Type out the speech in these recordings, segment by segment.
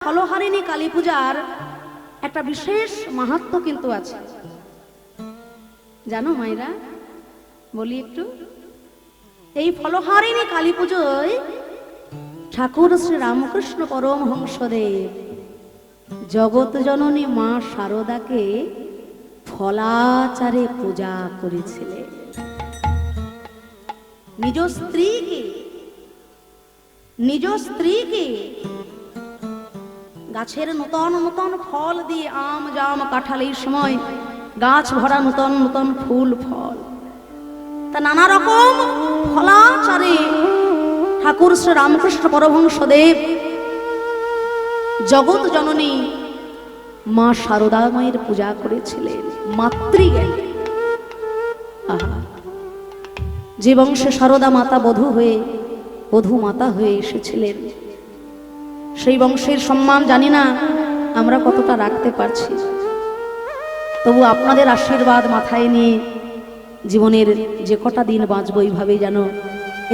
ফলহারিণী কালী পূজার একটা বিশেষ মাহাত্ম্য কিন্তু আছে, জানো মায়েরা? বলি একটু। এই ফলহারিণী কালী পুজোয় ঠাকুর শ্রী রামকৃষ্ণ পরমহংসদেব জগৎ জননী মা শারদাকে ফলাচারে পূজা করেছিলেন। নিজ স্ত্রীকে গাছের নূতন নূতন ফল দিয়ে, আম জাম কাঁঠাল, এই সময় গাছ ভরা নূতন নূতন ফুল ফল, তা নানা রকম ফলাচারে ঠাকুর শ্রী রামকৃষ্ণ পরমহংসদেব জগৎ জননী মা শারদা মায়ের পূজা করেছিলেন মাতৃজ্ঞানে। যে বংশে শারদা মাতা বধূ মাতা হয়ে এসেছিলেন, সেই বংশের সম্মান জানি না আমরা কতটা রাখতে পারছি, তবু আপনাদের আশীর্বাদ মাথায় নিয়ে জীবনের যে কটা দিন বাঁচব এইভাবেই যেন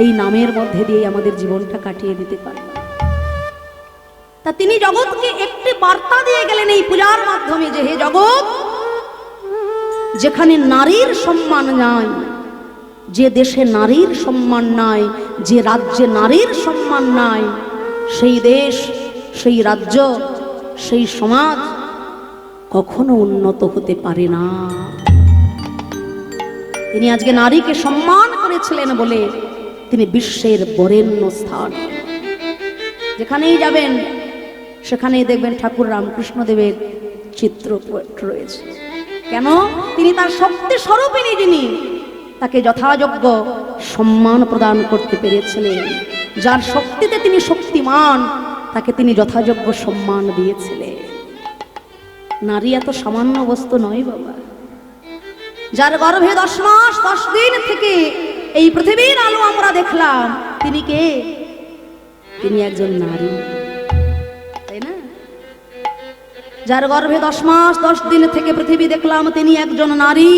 এই নামের মধ্যে দিয়ে আমাদের জীবনটা কাটিয়ে দিতে পারি। তা তিনি জগৎকে একটি বার্তা দিয়ে গেলেন এই পূজার মাধ্যমে যে, হে জগৎ, যেখানে নারীর সম্মান নাই, যে দেশে নারীর সম্মান নাই, যে রাজ্যে নারীর সম্মান নাই, সেই দেশ, সেই রাজ্য, সেই সমাজ কখনো উন্নত হতে পারে না। তিনি আজকে নারীকে সম্মান করেছিলেন বলে তিনি বিশ্বের বরেণ্য স্থান। যেখানেই যাবেন সেখানেই দেখবেন ঠাকুর রামকৃষ্ণ দেবের চিত্র রয়েছে। কেন? তিনি তার শক্তি স্বরূপিণী, যিনি তাকে যথাযোগ্য সম্মান প্রদান করতে পেরেছিলেন। যার শক্তিতে তিনি শক্তিমান, তাকে তিনি যথাযোগ্য সম্মান দিয়েছিলেন। নারী এত সামান্য বস্তু নয় বাবা। যার গর্ভে 10 মাস 10 দিন থেকে এই পৃথিবীর আলো আমরা দেখলাম, তিনি কে? তিনি একজন নারী, তাই না? যার গর্ভে 10 মাস 10 দিন থেকে পৃথিবী দেখলাম, তিনি একজন নারী।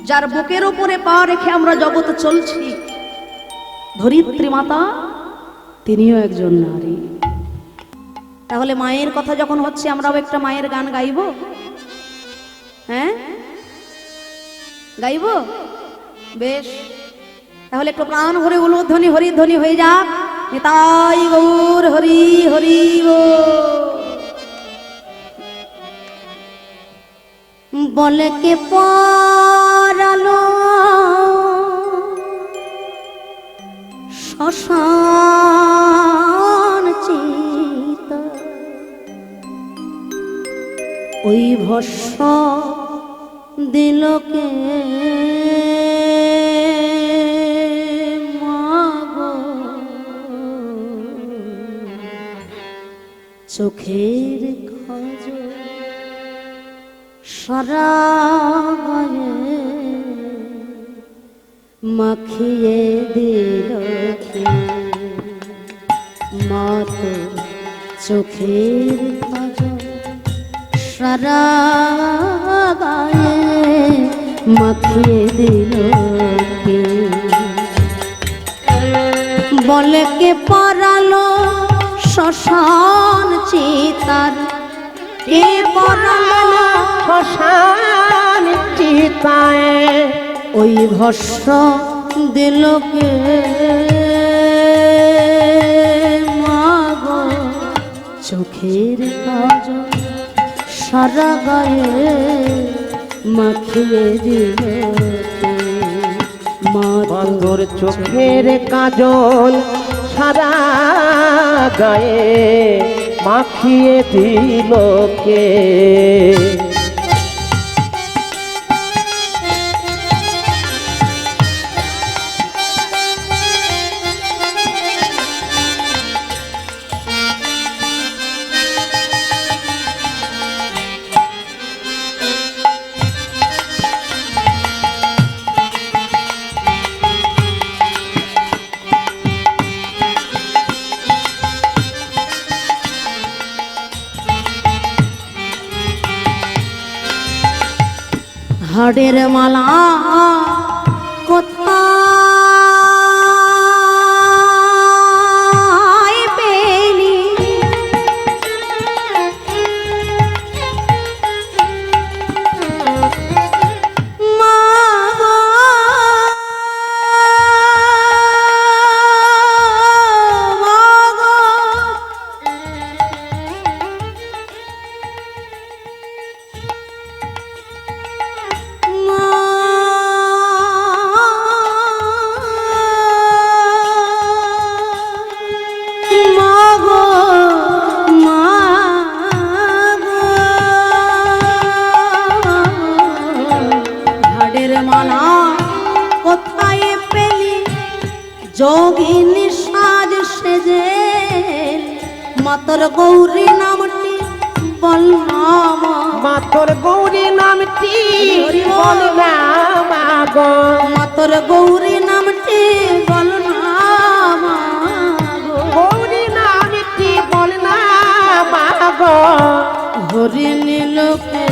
যার বুকের উপরে পা রেখে আমরা জগৎ চলছি, ধরিত্রী মাতা, তিনিও একজন নারী। তাহলে মায়ের কথা যখন হচ্ছে, আমরাও একটা মায়ের গান গাইব। হ্যাঁ, গাইব? বেশ, তাহলে একটু প্রাণ ভরে উলুধ্বনি হরিধ্বনি হয়ে যাক। নিতাই গৌর হরি হরি বলে কে পরালো শ্মশান চিত, ওই ভস্ম দিল কে মাগো, চোখের কাজল সারা গায়ে মাখিয়ে দিল কে মাতো, চোখের কাজল সারা গায়ে মাখিয়ে দিল কে। বলে কে পরালো শ্মশান চিতার, কে পরালো শ্মশান চিতায়, ওই ভস্ম দিল কে মাগো, চোখের কাজল সারা গায়ে মাখিয়ে দিল কে মাতোর, চোখের কাজল সারা গায়ে মাখিয়ে দিল কে। হাড়ের মালা কোথায় পেলি, গৌরী নামটি বল না মা। মা তোর গৌরী নামটি বল না মা গো। মা তোর গৌরী নামটি বল না মা গো। গৌরী নামটি বল না মা গো। হরিণী লোকে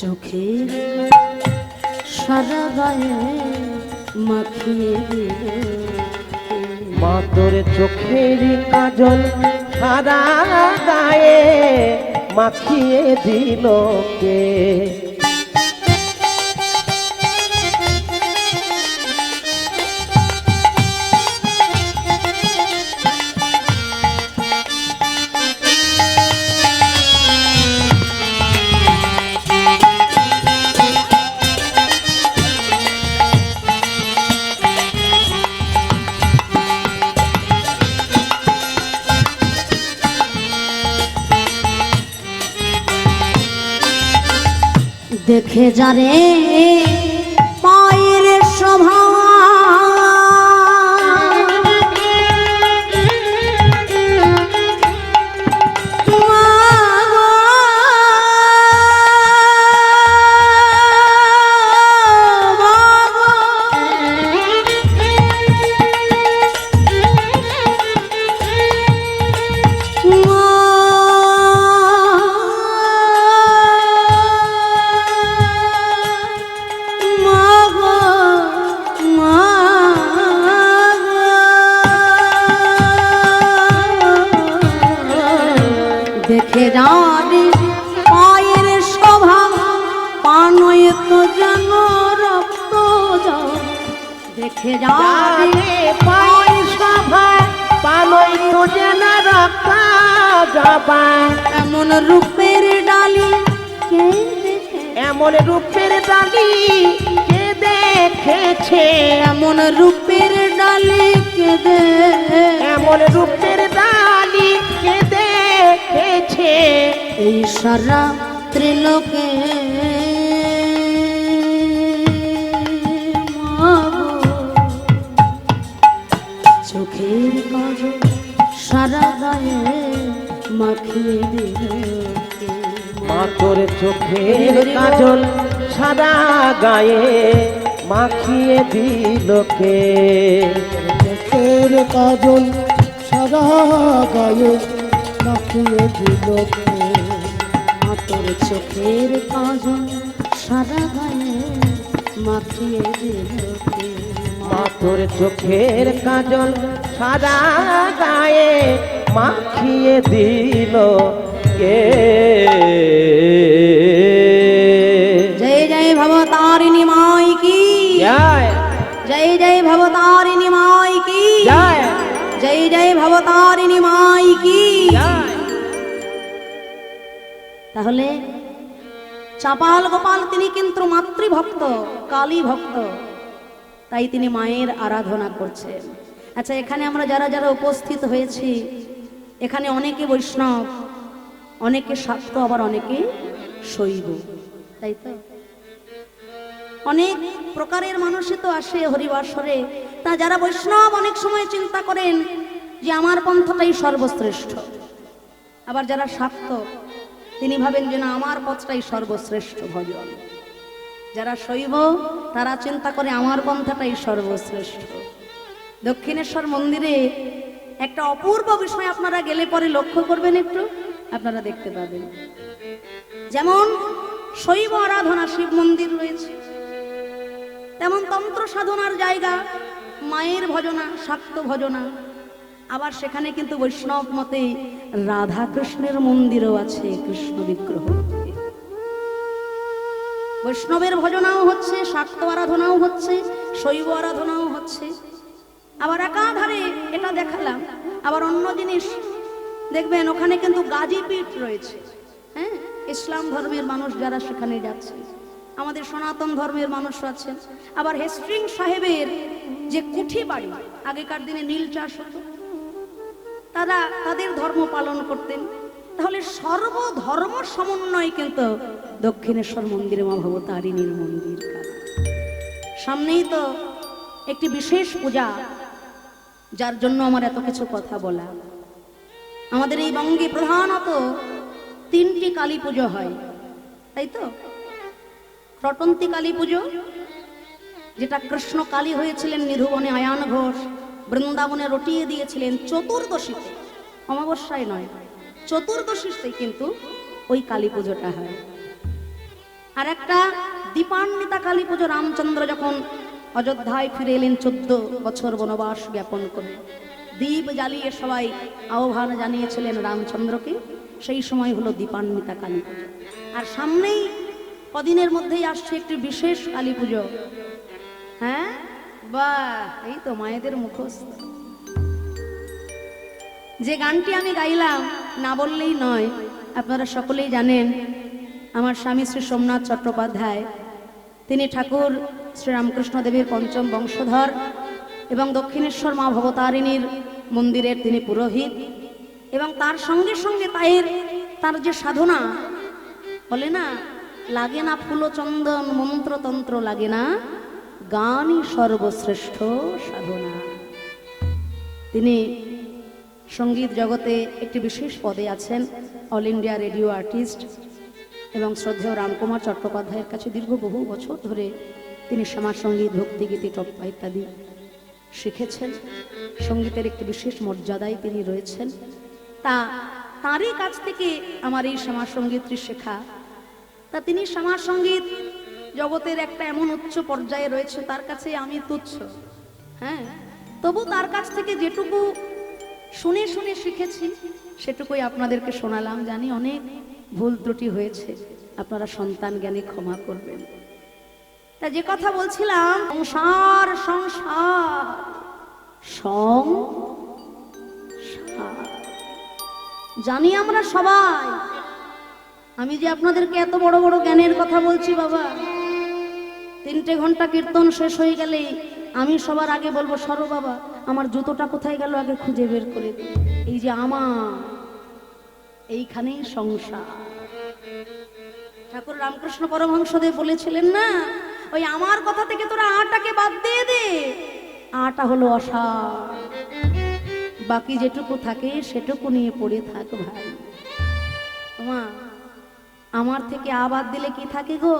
চোখের সারা গায়ে মাখিয়ে দিল। মা তোর চোখের কাজল সারা গায়ে মাখিয়ে দিল কে। দেখে যারে পায়ের শোভা দেখে রানী পায়ের শোভা পানয় তো যেন রক্ত জল। দেখে রানী পায়ের শোভা পানয় তো যেন রক্ত জবা। এমন রূপের ডালি কে দেখে, এমন রূপের ডালি কে দেখেছে। এমন রূপের ডালি কে দে, এমন রূপের ডালি কে দেখেছে। এই সারা ত্রিলোকে চোখের কাজল সারা গায়ে মাখিয়ে দিল। মা তোর চোখের কাজল সারা গায়ে মাখিয়ে দিল কে। চোখের কাজল সারা গায়ে মাখিয়ে দিল কে। মা তোর চোখের কাজল সারা গায়ে মাখিয়ে দিল কে। মা তোর চোখের কাজল সারা গায়ে মাখিয়ে দিল কে। जय जय भवतारिणी माई की, জয় जय जय भवतारिणी माई की, জয় जय जय भवतारिणी माई की। জয়। তাহলে চাপাল গোপাল তিনি কিন্তু মাতৃভক্ত, কালী ভক্ত, তাই তিনি মায়ের আরাধনা করছেন। আচ্ছা, এখানে আমরা যারা যারা উপস্থিত হয়েছি, এখানে অনেকে বৈষ্ণব, অনেকে শাক্ত, আবার অনেকে শৈব, তাই তো? অনেক প্রকারের মানুষই তো আসে হরিবাসরে। তা যারা বৈষ্ণব অনেক সময় চিন্তা করেন যে আমার পন্থাটাই সর্বশ্রেষ্ঠ, আবার যারা শাক্ত তিনি ভাবেন যে না আমার পথটাই সর্বশ্রেষ্ঠ ভজন। যারা শৈব তারা চিন্তা করে আমার পন্থাটাই সর্বশ্রেষ্ঠ। দক্ষিণেশ্বর মন্দিরে একটা অপূর্ব বিষয় আপনারা গেলে পরে লক্ষ্য করবেন, একটু আপনারা দেখতে পাবেন। যেমন শৈব আরাধনা শিব মন্দির রয়েছে, তেমন তন্ত্র সাধনার জায়গা মায়ের ভজনা, শাক্ত ভজনা। আবার সেখানে কিন্তু বৈষ্ণব মতে রাধা কৃষ্ণের মন্দিরও আছে, কৃষ্ণ বিগ্রহ। বৈষ্ণবের ভজনাও হচ্ছে, শাক্ত আরাধনাও হচ্ছে, শৈব আরাধনাও হচ্ছে। আবার একাধারে এটা দেখালাম। আবার অন্য জিনিস দেখবেন, ওখানে কিন্তু গাজীপীঠ রয়েছে। হ্যাঁ, ইসলাম ধর্মের মানুষ যারা সেখানে যাচ্ছে, আমাদের সনাতন ধর্মের মানুষ আছেন। আবার হেস্ট্রিং সাহেবের যে কুঠি বাড়ি, আগেকার দিনে নীল চাষ হতো, তারা তাদের ধর্ম পালন করতেন। তাহলে সর্বধর্ম সমন্বয় কিন্তু দক্ষিণেশ্বর মন্দিরে মা ভবতারিণীর মন্দির। সামনেই তো একটি বিশেষ পূজা, যার জন্য আমার এত কিছু কথা বলা। আমাদের এই বঙ্গে প্রধানত 3টি কালী পুজো হয়, তাই তো? রটন্তী কালী পুজো, যেটা কৃষ্ণ কালী হয়েছিলেন নিধুবনে, আয়ান ঘোষ বৃন্দাবনে রটিয়ে দিয়েছিলেন চতুর্দশীতে, অমাবস্যায় নয়, চতুর্দশীতে কিন্তু ওই কালী পুজোটা হয়। আর একটা দীপান্বিতা কালী পুজো, রামচন্দ্র যখন অযোধ্যায় ফিরে এলেন 14 বছর বনবাস জ্ঞাপন করে, দীপ জ্বালিয়ে সবাই আহ্বান জানিয়েছিলেন রামচন্দ্রকে, সেই সময় হলো দীপান্বিতা কালী পুজো। আর সামনেই কদিনের মধ্যেই আসছে একটি বিশেষ কালী পুজো। হ্যাঁ, বাহ, এই তো মায়েদের মুখস্থ। যে গানটি আমি গাইলাম না বললেই নয়, আপনারা সকলেই জানেন, আমার স্বামী শ্রী সোমনাথ চট্টোপাধ্যায়, তিনি ঠাকুর শ্রীরামকৃষ্ণ দেবের 5ম বংশধর এবং দক্ষিণেশ্বর মা ভবতারিণীর মন্দিরের তিনি পুরোহিত, এবং তার সঙ্গে সঙ্গে তার যে সাধনা, বলে না, লাগে না ফুল চন্দন মন্ত্রতন্ত্র লাগে না, গানই সর্বশ্রেষ্ঠ সাধনা। তিনি সঙ্গীত জগতে একটি বিশেষ পদে আছেন, অল ইন্ডিয়া রেডিও আর্টিস্ট, এবং শ্রদ্ধেয় রামকুমার চট্টোপাধ্যায়ের কাছে দীর্ঘ বহু বছর ধরে তিনি শ্যামা সঙ্গীত, ভক্তিগীতি, টপ্পা ইত্যাদি শিখেছেন। সঙ্গীতের একটি বিশেষ মর্যাদায় তিনি রয়েছেন। তারই কাছ থেকে আমার এই শ্যামা সঙ্গীতটি শেখা। তিনি শ্যামা সঙ্গীত জগতের একটা এমন উচ্চ পর্যায়ে রয়েছে, তার কাছে আমি তুচ্ছ। হ্যাঁ, তবু তার কাছ থেকে যেটুকু শুনে শুনে শিখেছি সেটুকুই আপনাদেরকে শোনালাম। জানি অনেক ভুল ত্রুটি হয়েছে, আপনারা সন্তান জ্ঞানী ক্ষমা করবেন। তা যে কথা বলছিলাম, সংসার সংসার সংসার, জানি আমরা সবাই। আমি যে আপনাদেরকে এত বড় বড় জ্ঞানের কথা বলছি বাবা, 3টে ঘন্টা কীর্তন শেষ হয়ে গেলেই আমি সবার আগে বলবো, সরো বাবা, আমার জুতোটা কোথায় গেল আগে খুঁজে বের করে দিই। এই যে আমার এইখানেই সংসার। ঠাকুর রামকৃষ্ণ পরমহংসদেব বলেছিলেন না, ওই আমার কথা থেকে তোরা আটাকে বাদ দিয়ে দে, আটা হলো অসার, বাকি যেটুকু থাকে সেটুকু নিয়ে পড়ে থাক ভাই। মা, আমার থেকে আবাদ দিলে কি থাকে গো?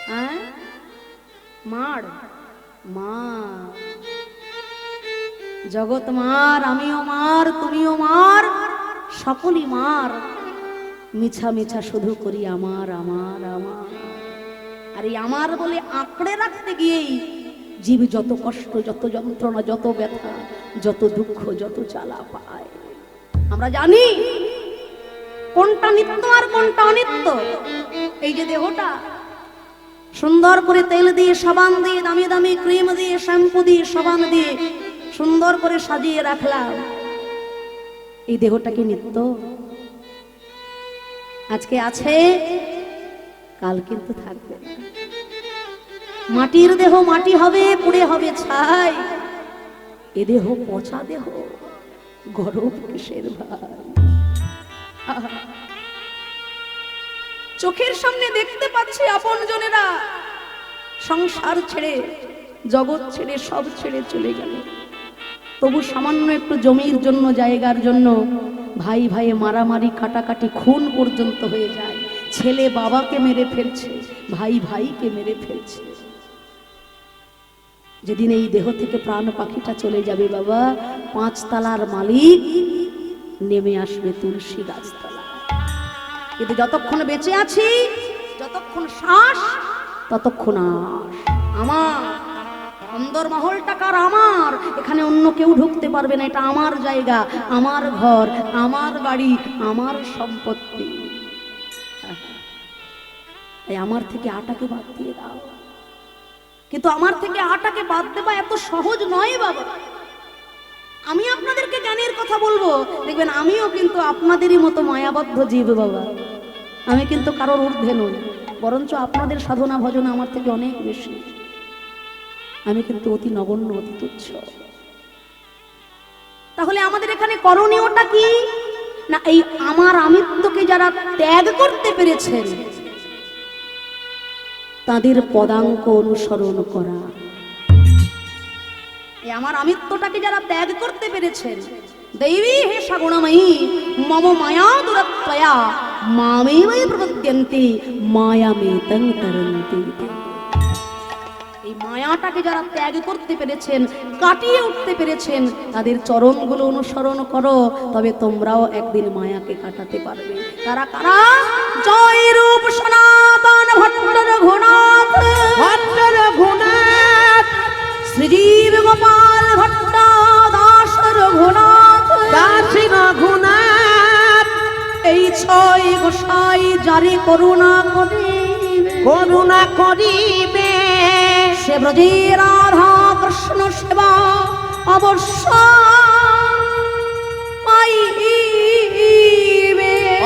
হ্যাঁ, মার, মা, জগৎ মার, আমিও মার, তুমিও মার, সকলই মার, মিছা মিছা শুধু করি আমার আমার আমার। আর এই আমার বলে আঁকড়ে রাখতে গিয়েই জীব যত কষ্ট, যত যন্ত্রণা, যত ব্যথা, যত দুঃখ, যত জ্বালা পায়। আমরা জানি কোনটা নিত্য আর কোনটা অনিত্য। এই যে দেহটা সুন্দর করে তেল দিয়ে, সাবান দিয়ে, দামি দামি ক্রিম দিয়ে, শ্যাম্পু দিয়ে, সাবান দিয়ে সুন্দর করে সাজিয়ে রাখলাম, এই দেহটা কি নিত্য? আজকে আছে, কাল কিন্তু থাকবে না। মাটির দেহ মাটি হবে, পুড়ে হবে ছাই। এ দেহ পচা দেহ, গরম কিসের ভাই? চোখের সামনে দেখতে পাচ্ছি আপনজনেরা সংসার ছেড়ে, জগৎ ছেড়ে, সব ছেড়ে চলে গেল। তবু সামান্য একটু জমির জন্য, জায়গার জন্য ভাই ভাইয়ে মারামারি, কাটাকাটি, খুন পর্যন্ত হয়ে যায়। ছেলে বাবাকে মেরে ফেলছে, ভাই ভাইকে মেরে ফেলছে। যেদিন এই দেহ থেকে প্রাণ পাখিটা চলে যাবে বাবা, 5 তলার মালিক নেমে আসবে তুলসী গাছতলা। কিন্তু যতক্ষণ বেঁচে আছি, যতক্ষণ শ্বাস, ততক্ষণ আস। আমার অন্দর মহলটা কার? আমার। এখানে অন্য কেউ ঢুকতে পারবে না। এটা আমার জায়গা, আমার ঘর, আমার বাড়ি, আমার সম্পত্তি। তাই আমার থেকে আটাকে বাদ দিয়ে দাও। কিন্তু আমার থেকে আটাকে বাদ দেওয়া এত সহজ নয় বাবা। আমি আপনাদেরকে জ্ঞানের কথা বলবো, দেখবেন আমিও কিন্তু আপনাদেরই মতো মায়াবদ্ধ জীব বাবা। আমি কিন্তু কারোর ঊর্ধ্বে নই, বরঞ্চ আপনাদের সাধনা ভজন আমার থেকে অনেক বেশি। আমি কিন্তু অতি নগণ্য, অতি তুচ্ছ। তাহলে আমাদের এখানে করণীয়টা কি? না, এই আমার আমিত্বকে যারা ত্যাগ করতে পেরেছেন তাদের পদাঙ্ক অনুসরণ করা। এই আমার আমিত্বটাকে যারা ত্যাগ করতে পেরেছেন, দেবী হে সগুণময়ী মম মায়া দুরত্বয়া মামেবৈ প্রপদ্যন্তি মায়ামেতং তরন্তি। এই মায়াটাকে যারা ত্যাগ করতে পেরেছেন, কাটিয়ে উঠতে পেরেছেন, তাদের চরণগুলো অনুসরণ করো, তবে তোমরাও একদিন মায়াকে কাটাতে পারবে। কারা কারা? জয় রূপ সনাতন ভট্ট রঘুনাথ, ভট্ট রঘুনাথ, শ্রীজীব গোপাল ভট্ট দাস রঘুনাথ, দাসী রঘুনাথ। এই ছয় গোসাই জারি করুণা করিবে, করুণা করিবে, সে ব্রজে রাধা কৃষ্ণ সেবা অবশ্য পাইবে,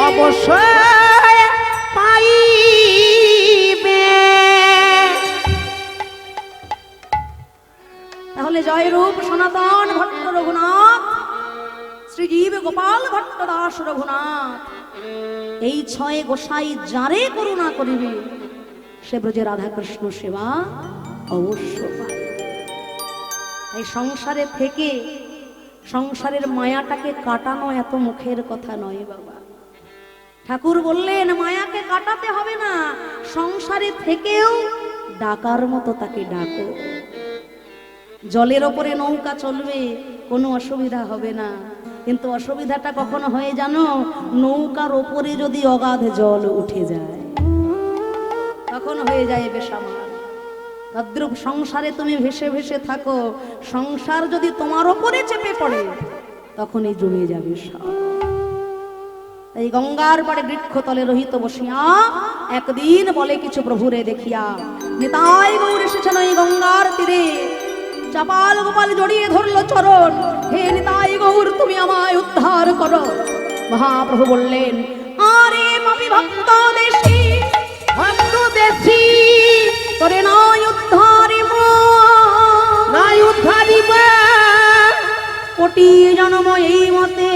অবশ্যই পাইবে। তাহলে জয় রূপ সনাতন ভট্ট রঘুনাথ, শ্রীজীব গোপাল ভট্ট দাস রঘুনাথ, এই ছয় গোসাই যারে করুণা করিবে সে ব্রজে রাধা কৃষ্ণ সেবা অবশ্য পায়। এই সংসারে থেকে সংসারের মায়াটাকে কাটানো এত মুখের কথা নয় বাবা। ঠাকুর বললেন মায়াকে কাটাতে হবে না, সংসারে থেকেও ডাকার মতো তাকে ডাকো। জলের ওপরে নৌকা চলবে, কোনো অসুবিধা হবে না, কিন্তু অসুবিধাটা কখন হয় জানো? নৌকার ওপরে যদি অগাধ জল উঠে যায় তখন হয়ে যায় বেসামাল। তদ্রূপ সংসারে তুমি ভেসে ভেসে থাকো, সংসার যদি তোমার ওপরে চেপে পড়ে তখনই জমে যাবে সব। এই গঙ্গার পাড়ে বৃক্ষতলে রহিত বসিয়া একদিন বলে কিছু প্রভুরে দেখিয়া, নিতাই গৌর এসেছেন ওই গঙ্গার তীরে। চাপাল গোপাল জড়িয়ে ধরল চরণ, হে নিতাই গৌর তুমি আমায় উদ্ধার করো। মহাপ্রভু বললেন, আরে পাপী ভক্ত দেশী, ভক্ত দেশী, তোরে নয় উদ্ধারিব, নাই উদ্ধারিব, কোটি জন্ম এই মতে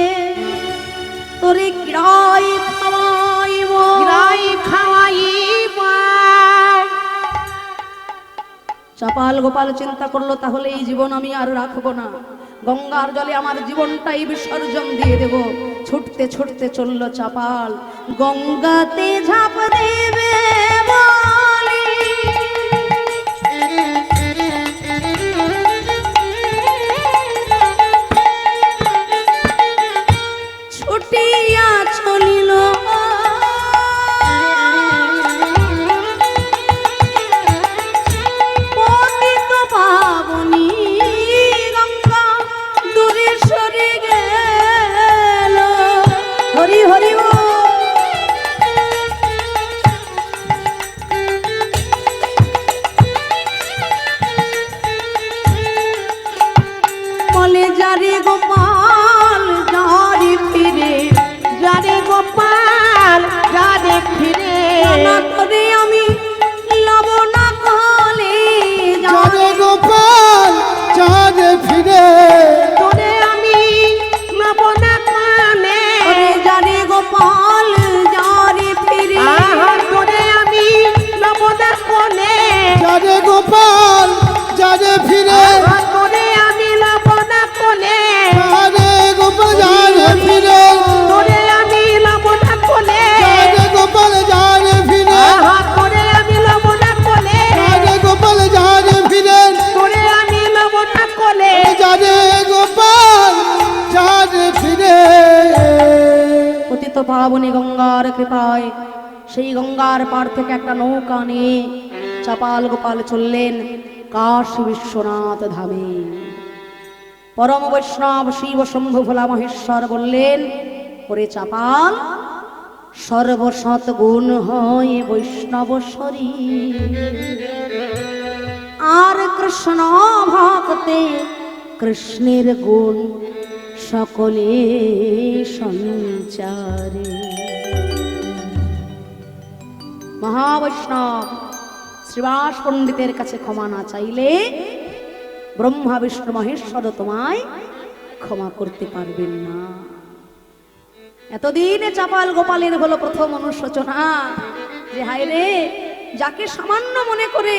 তোরে কিরাই খাওয়াইব, কিরাই খাওয়াইব। চাপাল গোপাল চিন্তা করলো, তাহলে এই জীবন আমি আর রাখবো না, গঙ্গার জলে আমার জীবনটাই বিসর্জন দিয়ে দেব। ছুটতে ছুটতে চলল চাপাল, গঙ্গাতে ঝাঁপ দেবে বলি ছুটিয়া চলিল পতিত পাবনী গঙ্গা দূরে সরে গেল। হরি হরি ও বলে যারে গোপাল যারে ফিরে, যারে গোপাল যারে ফিরে, না করে আমি লব না কলে যারে গোপাল যারে ফিরে, তোরে আমি নব না কানে। যারে গোপাল যারে ফিরে, আহা তোরে আমি নব না কোনে, যারে গোপাল যারে ফিরে, আহা তোরে আমি নব না কোনে, যারে গোপাল যারে ফিরে, তোরে আমি নব না কোনে, যারে গোপাল যারে ফিরে, আহা তোরে আমি নব না কোনে, যারে গোপাল যারে ফিরে, তোরে আমি নব না কোনে। যারে গোপাল যারে ফিরে। পতিত পাবনী গঙ্গার কৃপায় সেই গঙ্গার পাড় থেকে একটা নৌকা নিয়ে চাপাল গোপাল চললেন কাশী বিশ্বনাথ ধামে। পরম বৈষ্ণব শিব শম্ভু ভোলা মহেশ্বর বললেন, ওরে চাপাল, সর্বসৎ গুণ হয় বৈষ্ণব শরীর, আর কৃষ্ণ ভক্তে কৃষ্ণের গুণ সকলে সঞ্চারে। মহাবৈষ্ণব শ্রীবাস পণ্ডিতের কাছে ক্ষমা না চাইলে ব্রহ্মা বিষ্ণু মহেশ্বর তোমায় ক্ষমা করতে পারবেন না। এতদিনে চাপাল গোপালের হলো প্রথম অনুশোচনা যে হায় রে, যাকে সামান্য মনে করে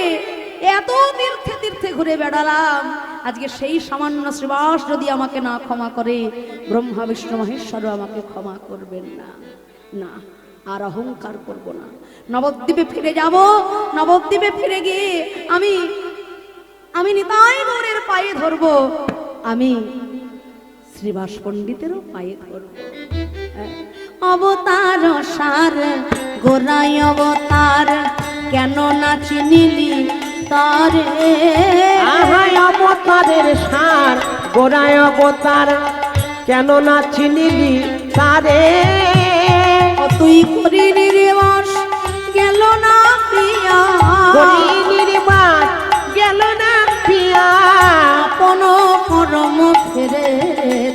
এত তীর্থে তীর্থে ঘুরে বেড়ালাম, আজকে সেই সামান্য শ্রীবাস যদি আমাকে না ক্ষমা করে, ব্রহ্মা বিষ্ণু মহেশ্বরও আমাকে ক্ষমা করবেন না। না, আর অহংকার করব না। নবদ্বীপে ফিরে যাব। নবদ্বীপে ফিরে গিয়ে আমি নিতাই গৌরের পায়ে ধরব, আমি শ্রীবাস পণ্ডিতেরও পায়ে ধরব। অবতার সার গোরাই অবতার, কেন না চিনিলি তারে? আহাই অবতারের সার গোড়ায় অবতার, কেন না চিনিলি তারে? তুই করি নির্বাস গেল না প্রিয়া, করি নির্বাস গেল না প্রিয়া, আপন কর্ম ফেরে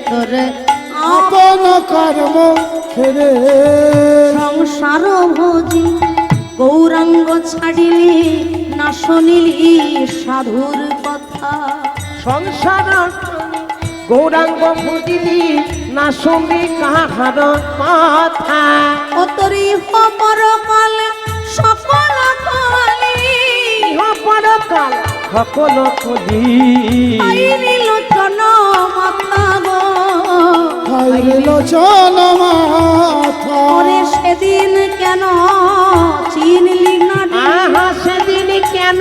তোরে, আপন কর্ম ফেরে সংসার ভোজি গৌরাঙ্গ ছাড়িলি, না শুনিলি সাধুর কথা। সংসার গৌরাঙ্গ বুঝিলি, না শুনবি কাহার কথা। অতরি পরকাল সকল কালি, পরকাল সকল কলি, আইনি লোচন মাথা গো, খাইলে লোচন মাথা। ওরে সেদিন কেন চিনলি না রে? আহা সেদিন কেন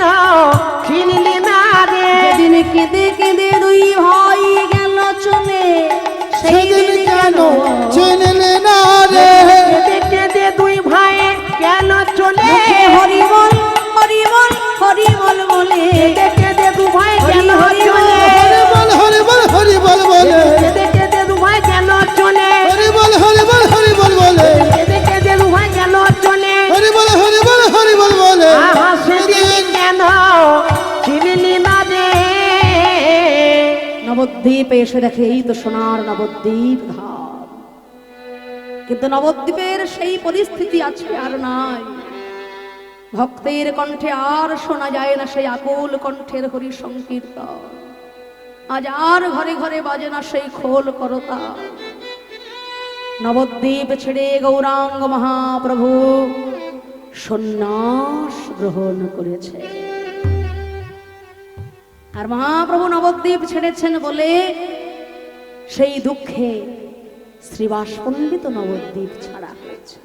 চিনলি না রে? সেদিন কেঁদে কেঁদে দুই ভাই গেল চলে, সেদিন কেন চিনলে না রে? কেঁদে কেঁদে দুই ভাই গেল চলে, হরিবল হরিবল হরিবল বলে, কেঁদে কেঁদে দু ভাই গেল চলে, হরি বল হরি বল হরি বল বলে, কেঁদে কেঁদে দু ভাই গেল চলে, হরি বল হরি বল হরি বল বলে, কেঁদে কেঁদে দু ভাই গেল চলে। হরি বল হরি বল হরি বল বলে। আহা সেদিন কেন চিনলি না রে? নবদ্বীপে এসে দেখে এই তো সোনার নবদ্বীপ ধাম, কিন্তু নবদ্বীপের সেই পরিস্থিতি আছে আর নাই। ভক্তের কণ্ঠে আর শোনা যায় না সেই আকুল কণ্ঠের হরি সংকীর্তন, আজ আর ঘরে ঘরে বাজে না সেই খোল করতা। নবদ্বীপ ছেড়ে গৌরাঙ্গ মহাপ্রভু সন্ন্যাস গ্রহণ করেছে। আর মহাপ্রভু নবদ্বীপ ছেড়েছেন বলে সেই দুঃখে শ্রীবাস পণ্ডিত নবদ্বীপ ছাড়া হয়েছে।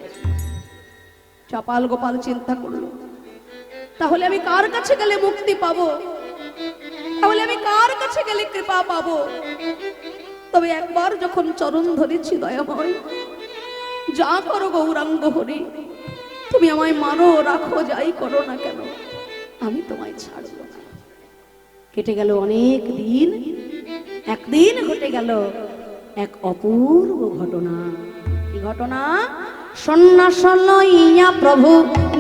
চপাল গোপাল চিন্তা করল, তাহলে আমি কার কাছে গেলে মুক্তি পাবো? তাহলে আমি কার কাছে গেলে কৃপা পাবো? তবে একবার যখন চরণ ধরেছি দয়াময়, যা করো গৌরাঙ্গ হরি, তুমি আমায় মারো রাখো যাই করো না কেন, আমি তোমায় ছাড়বো না। কেটে গেল অনেক দিন। একদিন ঘটে গেল এক অপূর্ব ঘটনা। কি ঘটনা? সন্ন্যাস লইয়া প্রভু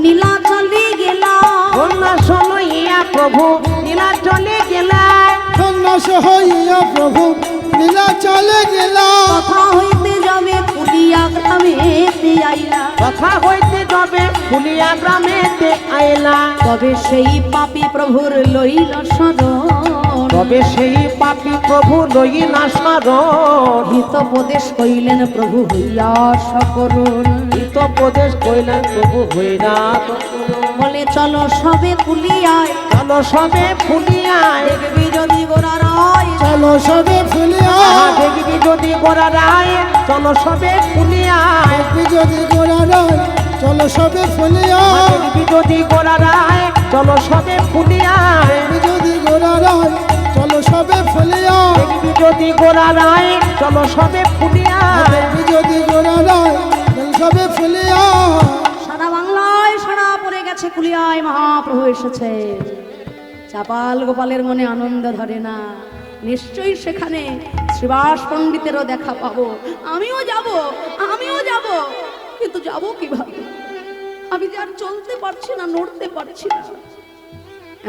নীলাচলে গেলা, সন্ন্যাস লইয়া প্রভু নীলাচলে গেলা, সন্ন্যাস হইয়া প্রভু নীলাচলে গেলা, কথা হইতে যাবে ফুলিয়া গ্রামেতে আইলা, কথা হইতে যাবে ফুলিয়া গ্রামেতে আইলা, তবে সেই পাপী প্রভুর লইল শরণ, তবে সেই পাপী প্রভু লইলা শরণ, হিতোপদেশ কইলেন প্রভু হইয়া সকরুণ, হিতোপদেশ কইলেন প্রভু হইয়া বলে চলো সবে ফুলিয়ায়, চলো সবে ফুলিয়ায়, দেখবি যদি গোরা রায়, চলো সবে ফুলিয়া, দেখবি যদি গোরা রায়, চলো সবে ফুলিয়ায়, দেখবি যদি গোরা রায়, চলো সবে ফুলিয়া, দেখবি যদি গোরা রায়, চলো সবে ফুলিয়ায়, দেখবি যদি গোরা রায়, চলো সবে ফুলিয়া, দেখবি যদি গোরা রায়, চলো সবে ফুলিয়ায়, দেখবি যদি গোরা রায়, চলো সবে ফুলিয়া। সারা বাংলায় সারা পড়ে গেছে, কুলিয়ায় মহাপ্রভু এসেছে। চাপাল গোপালের মনে আনন্দ ধরে না, নিশ্চয়ই সেখানে শ্রীবাস পণ্ডিতেরও দেখা পাবো, আমিও যাব, আমিও যাব, কিন্তু যাব কিভাবে? আমি যে আর চলতে পারছি না, নড়তে পারছি না।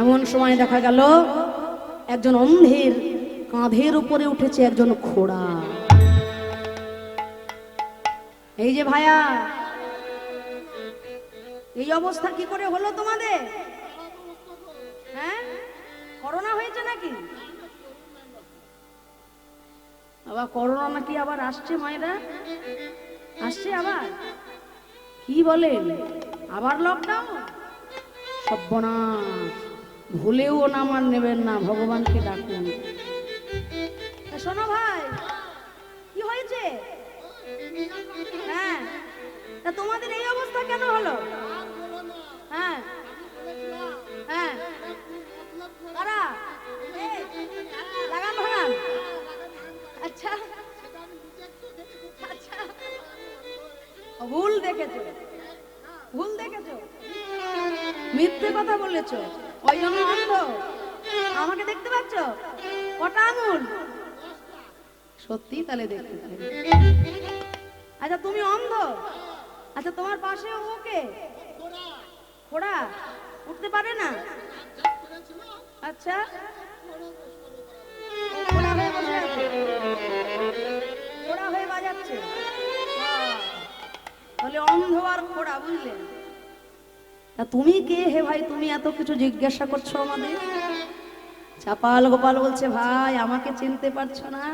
এমন সময় দেখা গেল একজন অন্ধের কাঁধের উপরে উঠেছে একজন ঘোড়া। এই যে ভাইয়া, এই অবস্থা কি করে হলো তোমাদের? হ্যাঁ, করোনা হয়েছে নাকি? আবার করোনা নাকি আবার আসছে? মায়েরা আসছে আবার? কি বলেন? আবার লকডাউন? সর্বনাশ! ভুলেও নাম আর নেবেন না, ভগবানকে ডাকুন। শোনো ভাই, কি হয়েছে? হ্যাঁ, তা তোমাদের এই অবস্থা কেন হলো? হ্যাঁ হ্যাঁ, কারা? লাগান ভাগান? আচ্ছা আচ্ছা, ভুল দেখেছো, ভুল দেখেছো, মিথ্যে কথা বলেছো, ওই জন্য অন্ধ। আমাকে দেখতে পাচ্ছ? কটা আঙুল? সত্যি তাহলে দেখতে পাই। আচ্ছা তুমি অন্ধ? আচ্ছা তোমার পাশে ওকে খোড়া, উঠতে পারে না? আচ্ছা, ও খোড়া হয়ে বসে আছে, খোড়া হয়ে বাজাচ্ছে। বাহ, তাহলে অন্ধ আর খোড়া, বুঝলে? তা তুমি কে হে ভাই, তুমি এত কিছু জিজ্ঞাসা করছো আমাদের? চাপাল গোপাল বলছে, ভাই আমাকে চিনতে পারছো না?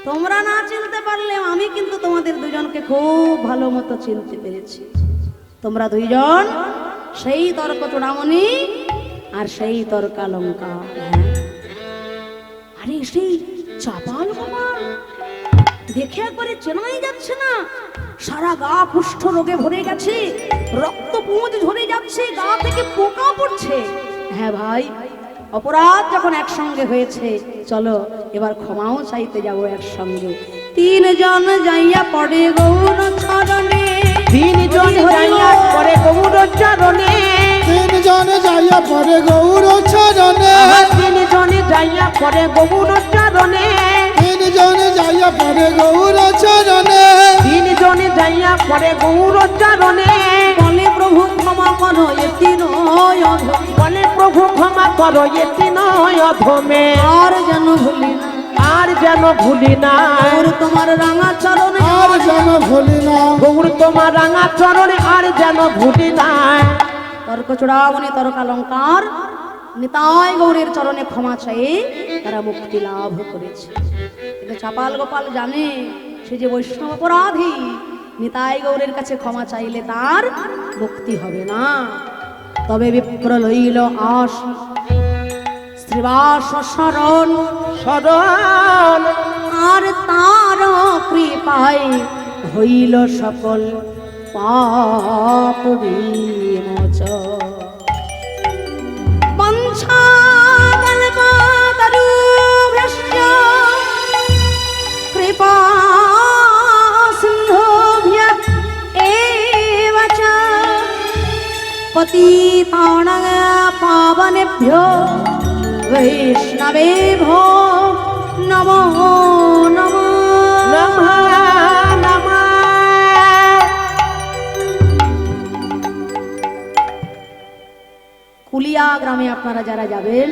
তোমরা না চিনতে পারলেও আমি কিন্তু তোমাদের দুজনকে খুব ভালো মতো চিনতে পেরেছি। তোমরা দুইজন সেই তর্ক চূড়ামণি আর সেই তর্কালঙ্কার। আরে সেই চাপাল গোপাল দেখে একবারে চেনাই যাচ্ছে না, সারা গা কুষ্ঠ রোগে ভরে গেছে, রক্ত পুঁজ ঝরে যাচ্ছে, গা থেকে পোকা পড়ছে। হ্যাঁ ভাই, অপরাধ যখন একসঙ্গে হয়েছে, চলো এবার ক্ষমাও চাইতে যাবো একসঙ্গে। তিনজন যাইয়া পড়ে গৌর চরণে, তিনজন যাইয়া পড়ে গৌর চরণে, তিনজন যাইয়া পড়ে গৌর চরণে, তিনজন যাইয়া পড়ে গৌর চরণে, তিনজন যাইয়া পড়ে গৌর চরণে, তিনজন যাইয়া পড়ে গৌর চরণে। বলে প্রভু ক্ষমা করো এটি নয় অধমে, বলে প্রভু ক্ষমা করো এটি নয় অধমে, আর যেন ভুলি না, আর যেন ভুলি না, গৌর তোমার রাঙা চরণে, আর যেন ভুলি না, গৌর তোমার রাঙা চরণে আর যেন ভুলি না। তর্ক চূড়ামণি তর্কালঙ্কার নিতাই গৌরের চরণে ক্ষমা চেয়ে তারা মুক্তি লাভ করেছে। কিন্তু চাপাল গোপাল জানে সে যে বৈষ্ণব অপরাধী, নিতাই গৌরের কাছে ক্ষমা চাইলে তার মুক্তি হবে না। তবে বিপ্র লইল আশ শ্রীবাস শরণ, শরণ আর তার কৃপায় হইল সকল পাপ বিমোচন। বঞ্ছা কল্পতরুভ্যশ্চ কৃপা সিন্ধুভ্যঃ এব চ পতিতানাং পাবনেভ্যো বৈষ্ণবেভ্যো নমো নমঃ। নমঃ নমঃ। কুলিয়া গ্রামে আপনারা যারা যাবেন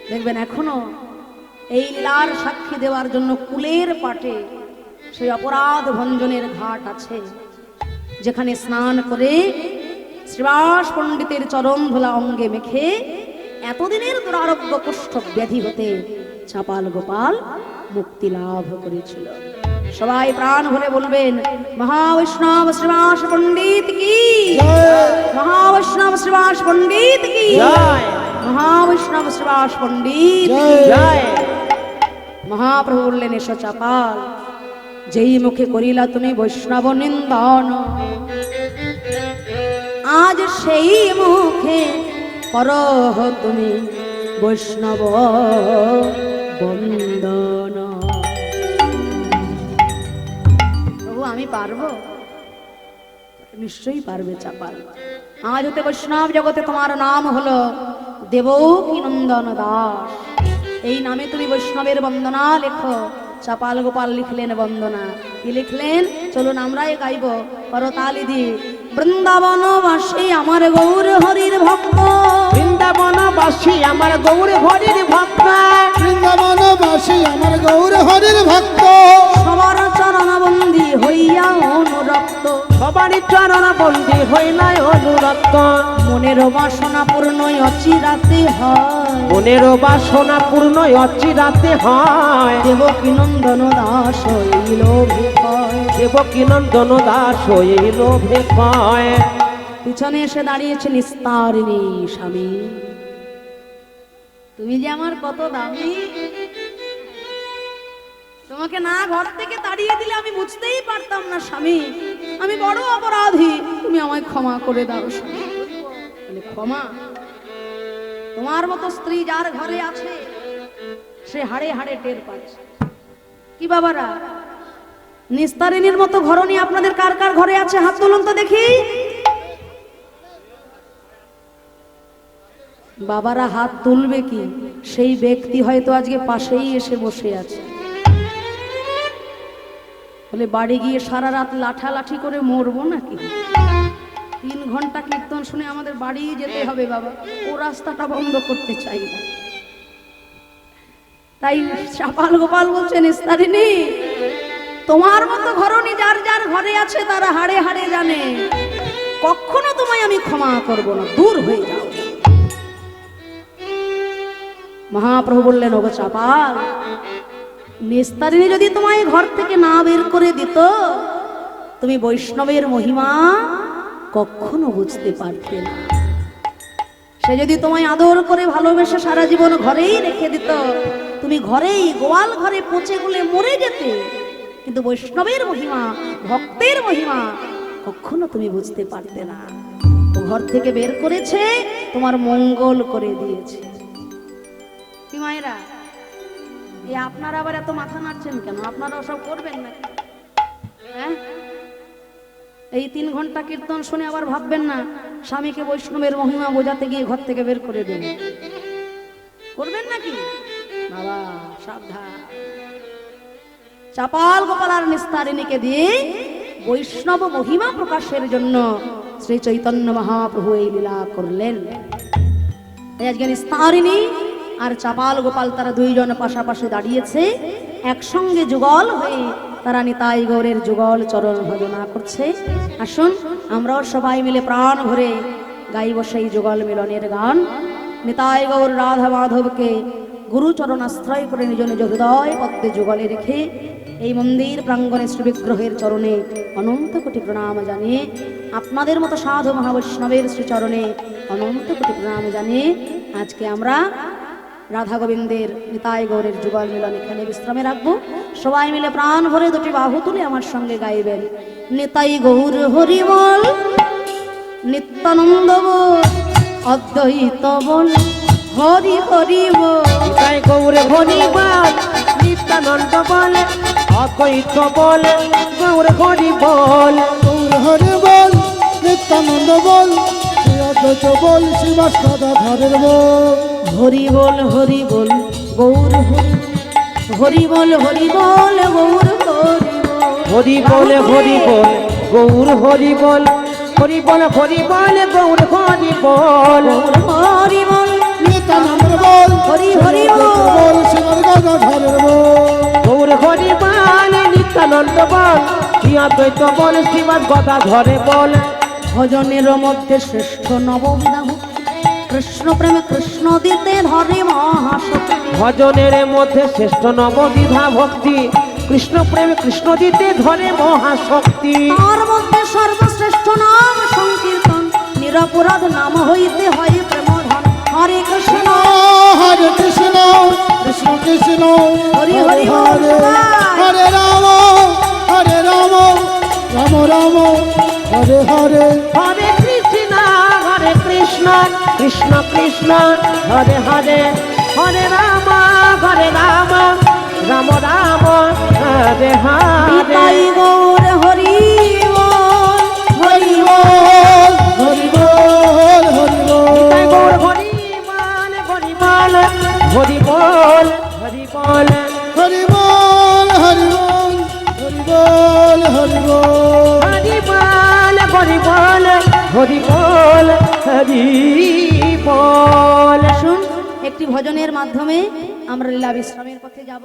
দেখবেন এখনো এই লীলার সাক্ষী দেওয়ার জন্য কুলের পাটে সেই অপরাধ ভঞ্জনের ঘাট আছে, যেখানে স্নান করে শ্রীবাস পণ্ডিতের চরণ ধুলা অঙ্গে মেখে এতদিনের দুরারোগ্য কুষ্ঠ ব্যাধি হতে চাপাল গোপাল মুক্তি লাভ করেছিল। সবাই প্রাণ ভরে বলবেন, মহাবৈষ্ণব শ্রীবাস পণ্ডিত কি, মহাবৈষ্ণব শ্রীবাস পণ্ডিত কি, জয়। মহাবৈষ্ণব শ্রীবাস পণ্ডিত কি। জয়। মহাপ্রভু বললেন, এসো চাপাল, যেই মুখে করিলা তুমি বৈষ্ণব নিন্দন, আজ সেই মুখে করহ তুমি বৈষ্ণব বন্দন। প্রভু আমি পারবো? নিশ্চয়ই পারবে চাপাল। আজ হতে বৈষ্ণব জগতে তোমার নাম হলো দেবকী নন্দন দাস। এই নামে তুমি বৈষ্ণবের বন্দনা লেখো। চাপাল গোপাল লিখলেন বন্দনা। কি লিখলেন? চলুন আমরাই গাইব, করতালি দিয়ে। বৃন্দাবনবাসী আমার গৌর হরির ভক্ত, বৃন্দাবনবাসী আমার গৌর হরির ভক্ত, বৃন্দাবনবাসী আমার গৌর হরির ভক্ত, সবার চরণ বন্দী হইয়া অনুরক্ত, সবারই চরণ বন্দী হইলাই অনুরক্ত। মনের বাসনা পূর্ণ অচিরাতে হয়, মনের বাসনা পূর্ণ অচিরাতে হয়। দেবকী নন্দন দাস হইল ভয়। দেবকী নন্দন দাস হইল ভয়। পিছনে এসে দাঁড়িয়েছে নিস্তারিণী স্বামী। তুমি যে আমার কত দামি, আমাকে না ঘর থেকে তাড়িয়ে দিলে আমি বুঝতেই পারতাম না স্বামী, আমি বড় অপরাধী, তুমি আমায় ক্ষমা করে দাও স্বামী। বলে, ক্ষমা? তোমার মতো স্ত্রী যার ঘরে আছে সে হাড়ে হাড়ে টের পাচ্ছে। কি বাবারা, নিস্তারিণীর মতো ঘরণী আপনাদের কার কার ঘরে আছে? হাত তুলুন তো দেখি। বাবারা হাত তুলবে কি? সেই ব্যক্তি হয়তো আজকে পাশেই এসে বসে আছে। বলে, বাড়ি গিয়ে সারা রাত লাঠালাঠি করে মরবো নাকি? 3 ঘন্টা কীর্তন শুনে আমাদের বাড়ি যেতে হবে বাবা, ও রাস্তাটা বন্ধ করতে চাই না। তাই চাপাল গোপাল বলছেন, নিস্তারিণী তোমার মতো ঘরণী যার যার ঘরে আছে তারা হাড়ে হাড়ে জানে, কখনো তোমায় আমি ক্ষমা করব না, দূর হয়ে যাও। মহাপ্রভু বললেন, ওগো চাপাল, নিস্তারিণী যদি তোমায় ঘর থেকে না বের করে দিত, তুমি বৈষ্ণবের মহিমা কখনো বুঝতে পারতে না। সে যদি তোমায় আদর করে ভালোবেসে সারা জীবন ঘরেই রেখে দিত, তুমি ঘরেই গোয়াল ঘরে পচে গুলে মরে যেতে, কিন্তু বৈষ্ণবের মহিমা, ভক্তের মহিমা কখনো তুমি বুঝতে পারতে না। তো ঘর থেকে বের করেছে, তোমার মঙ্গল করে দিয়েছে। কি মায়েরা, এই আপনারা আবার এত মাথা নাড়ছেন কেন? আপনারা সব করবেন নাকি? হ্যাঁ, এই 3 ঘন্টা কীর্তন শুনে আবার ভাববেন না স্বামীকে বৈষ্ণবের মহিমা বোঝাতে গিয়ে ঘর থেকে বের করে দেবেন। করবেন নাকি বাবা? সাবধান। চাপাল গোপাল আর নিস্তারিণীকে দিয়ে বৈষ্ণব মহিমা প্রকাশের জন্য শ্রী চৈতন্য মহাপ্রভু এই লীলা করলেন। আজকে নিস্তারিণী আর চাপাল গোপাল তারা দুইজন পাশাপাশি দাঁড়িয়েছে, একসঙ্গে যুগল হয়ে তারা নিতাই গৌরের যুগল চরণ ভজনা করছে। আসুন আমরাও সবাই মিলে প্রাণ ভরে গাইব সেই যুগল মিলনের গান। নিতাই গৌর রাধা মাধবকে গুরুচরণ আশ্রয় করে নিজ নিজ হৃদয় পদ্মে যুগলে রেখে এই মন্দির প্রাঙ্গণে শ্রী বিগ্রহের চরণে অনন্ত কোটি প্রণাম জানিয়ে, আপনাদের মতো সাধু মহাবৈষ্ণবের শ্রীচরণে অনন্ত কোটি প্রণাম জানিয়ে আজকে আমরা রাধা গোবিন্দের নিতাই গৌরের যুগল মিলন এখানে বিশ্রামে রাখবো। সবাই মিলে প্রাণ ভরে দুটি বাহু তুলে আমার সঙ্গে গাইবেন, নিতাই গৌর হরিবল, নিত্যানন্দ বল, অদ্বৈত বল, হরি হরি বল। নিতাই গৌর হরিবল, নিত্যানন্দ বল, অদ্বৈত বল, গৌর হরিবল। গৌর হরি বল, নিত্যানন্দ বল, শ্রী অদ্বৈত বল, শ্রীবাস গদাধরের বল। হরি বল হরি বল গৌর হরি বল, হরি বল গৌর হরি বল, হরি বল গৌর হরি বল, হরি বল হরি বল গৌর হরি বল। হরি বল নিত্যানন্দ বল, হরি হরি বল, শ্রীবাস গদাধরের বল। গৌর হরি বল, নিত্যানন্দ বল, শ্রী অদ্বৈত বল, শ্রীবাস গদাধরে বল। ভজনের মধ্যে শ্রেষ্ঠ নববিধা কৃষ্ণ প্রেমে কৃষ্ণ দিতে ধরে মহাশক্তি। ভজনের মধ্যে শ্রেষ্ঠ নববিধা ভক্তি, কৃষ্ণ প্রেমে কৃষ্ণ দিতে ধরে মহাশক্তি। তার মধ্যে সর্বশ্রেষ্ঠ নাম সংকীর্তন, নিরপরাধ নাম হইতে হয় প্রেমধন। হরে কৃষ্ণ হরে কৃষ্ণ, কৃষ্ণ কৃষ্ণ হরি হরে হরি হরে, হরে রাম হরে রাম, রাম রাম হরে হরে। হরে কৃষ্ণ হরে কৃষ্ণ, কৃষ্ণ কৃষ্ণ হরে হরে, হরে রাম রাম, রাম রাম হরে হরে। নিতাই গৌর হরি বল, হরি বল, হরি বল, হরি বল। নিতাই গৌর হরি বল, হরি বল, হরি বল, হরি বল। হরি বল, হরি বল, হরি বল, হরি বল। হরি বল, হরি বল, হরি বল, হরি বল। আসুন একটি ভজনের মাধ্যমে আমরা লীলা বিশ্রামের পথে যাব।